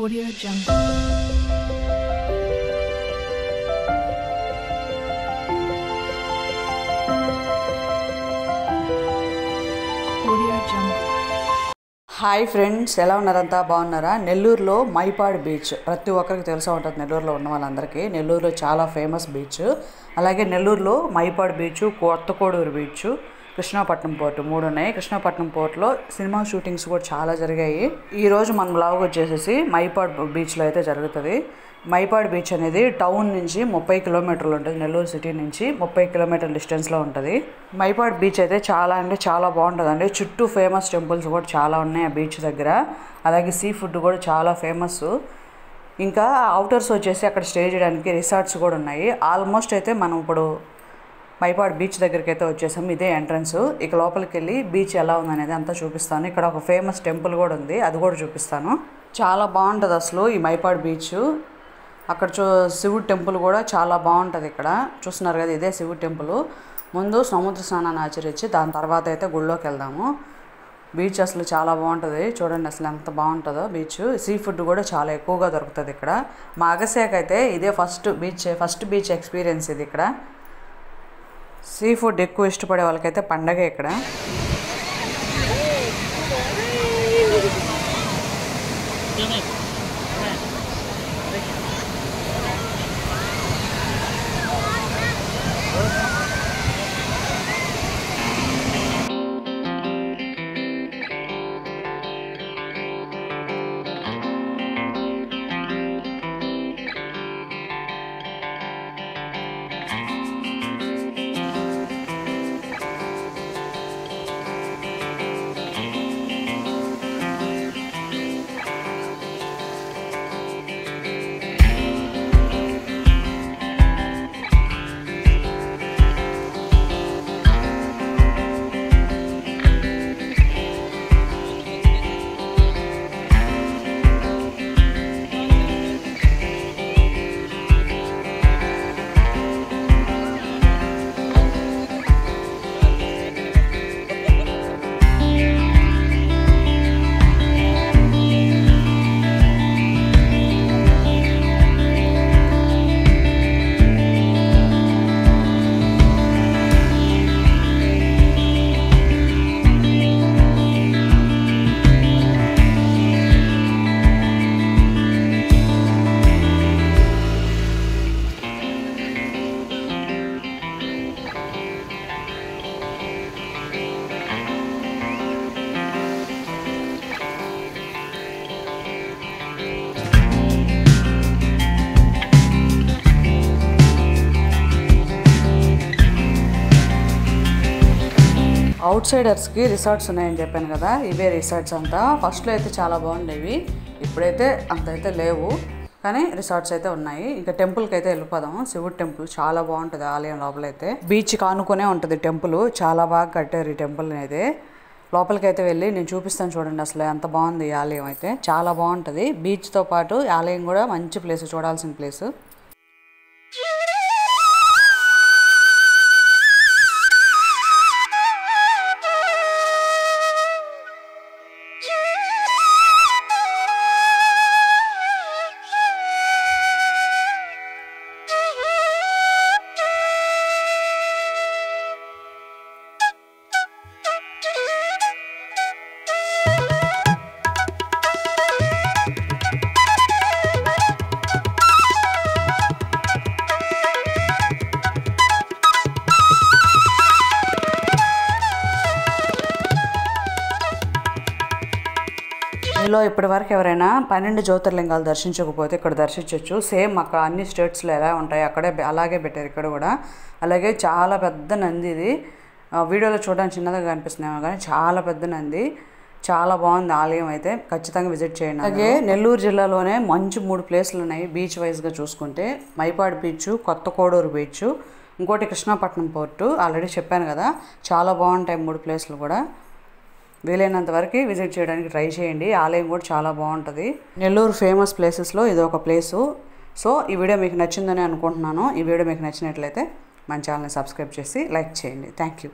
Audio Jungle. Hi friends, ఎలా ఉన్నారంతా? బాగున్నారా? నెల్లూరులో మైపాడు బీచ్ ప్రతి ఒక్కరికి తెలిసే ఉంటుంది. నెల్లూరులో ఉన్న వాళ్ళందరికీ నెల్లూరులో చాలా ఫేమస్ బీచ్. అలాగే నెల్లూరులో మైపాడు బీచ్, కొత్త కోడూరు బీచ్, కృష్ణాపట్నం పోర్టు 3 ఉన్నాయి. కృష్ణాపట్నం పోర్టులో సినిమా షూటింగ్స్ కూడా చాలా జరిగాయి. ఈరోజు మన బ్లాగ్ వచ్చేసి మైపాడు బీచ్లో అయితే జరుగుతుంది. మైపాడు బీచ్ అనేది టౌన్ నుంచి 30 కిలోమీటర్లు ఉంటుంది. నెల్లూరు సిటీ నుంచి 30 కిలోమీటర్ల డిస్టెన్స్లో ఉంటుంది. మైపాడు బీచ్ అయితే చాలా చాలా బాగుంటుందండి. చుట్టూ ఫేమస్ టెంపుల్స్ కూడా చాలా ఉన్నాయి ఆ బీచ్ దగ్గర. అలాగే సీ ఫుడ్ కూడా చాలా ఫేమస్. ఇంకా అవుటర్స్ వచ్చేసి అక్కడ స్టే చేయడానికి రిసార్ట్స్ కూడా ఉన్నాయి. ఆల్మోస్ట్ అయితే మనం ఇప్పుడు మైపాడు బీచ్ దగ్గరికి అయితే వచ్చేసాం. ఇదే ఎంట్రన్స్. ఇక లోపలికి వెళ్ళి బీచ్ ఎలా ఉందనేది అంతా చూపిస్తాను. ఇక్కడ ఒక ఫేమస్ టెంపుల్ కూడా ఉంది, అది కూడా చూపిస్తాను. చాలా బాగుంటుంది అసలు ఈ మైపాడు బీచ్. అక్కడ శివుడు టెంపుల్ కూడా చాలా బాగుంటుంది. ఇక్కడ చూస్తున్నారు కదా, ఇదే శివుడు టెంపుల్. ముందు సముద్ర స్నానాన్ని ఆచరించి దాని తర్వాత అయితే గుళ్ళోకి వెళ్దాము. బీచ్ అసలు చాలా బాగుంటుంది. చూడండి అసలు ఎంత బాగుంటుందో బీచ్. సీ ఫుడ్ కూడా చాలా ఎక్కువగా దొరుకుతుంది ఇక్కడ. మా అగస్యాకి అయితే ఇదే ఫస్ట్ బీచ్ ఎక్స్పీరియన్స్ ఇది. ఇక్కడ సీ ఫుడ్ ఎక్కువ ఇష్టపడే వాళ్ళకైతే పండగే ఇక్కడ. అవుట్ సైడర్స్కి రిసార్ట్స్ ఉన్నాయని చెప్పాను కదా, ఇవే రిసార్ట్స్ అంతా. ఫస్ట్లో అయితే చాలా బాగుండేవి, ఇప్పుడైతే అంత అయితే లేవు, కానీ రిసార్ట్స్ అయితే ఉన్నాయి. ఇంకా టెంపుల్కి అయితే వెళ్ళిపోదాం. శివుడు టెంపుల్ చాలా బాగుంటుంది. ఆలయం లోపలైతే బీచ్ కానుకునే ఉంటుంది టెంపుల్. చాలా బాగా కట్టారు ఈ టెంపుల్ని అయితే. లోపలికి అయితే వెళ్ళి నేను చూపిస్తాను. చూడండి అసలు ఎంత బాగుంది ఈ ఆలయం అయితే. చాలా బాగుంటుంది. బీచ్తో పాటు ఆలయం కూడా మంచి ప్లేస్, చూడాల్సిన ప్లేస్. మీలో ఇప్పటి వరకు ఎవరైనా 12 జ్యోతిర్లింగాలు దర్శించకపోతే ఇక్కడ దర్శించవచ్చు. సేమ్ అక్కడ అన్ని స్టేట్స్లో ఎలా ఉంటాయి అక్కడే అలాగే పెట్టారు ఇక్కడ కూడా. అలాగే చాలా పెద్ద నంది ఇది. వీడియోలో చూడడానికి చిన్నదిగా కనిపిస్తున్నామో కానీ చాలా పెద్ద నంది. చాలా బాగుంది ఆలయం అయితే. ఖచ్చితంగా విజిట్ చేయండి. అలాగే నెల్లూరు జిల్లాలోనే మంచి 3 ప్లేసులు ఉన్నాయి బీచ్ వైజ్గా చూసుకుంటే. మైపాడు బీచ్, కొత్త కోడూరు బీచ్, ఇంకోటి కృష్ణాపట్నం పోర్టు. ఆల్రెడీ చెప్పాను కదా, చాలా బాగుంటాయి 3 ప్లేసులు కూడా. వీలైనంత వరకు విజిట్ చేయడానికి ట్రై చేయండి. ఆలయం కూడా చాలా బాగుంటుంది. నెల్లూరు ఫేమస్ ప్లేసెస్లో ఇది ఒక ప్లేసు. సో ఈ వీడియో మీకు నచ్చిందని అనుకుంటున్నాను. ఈ వీడియో మీకు నచ్చినట్లయితే మన ఛానల్ని సబ్స్క్రైబ్ చేసి లైక్ చేయండి. Thank you.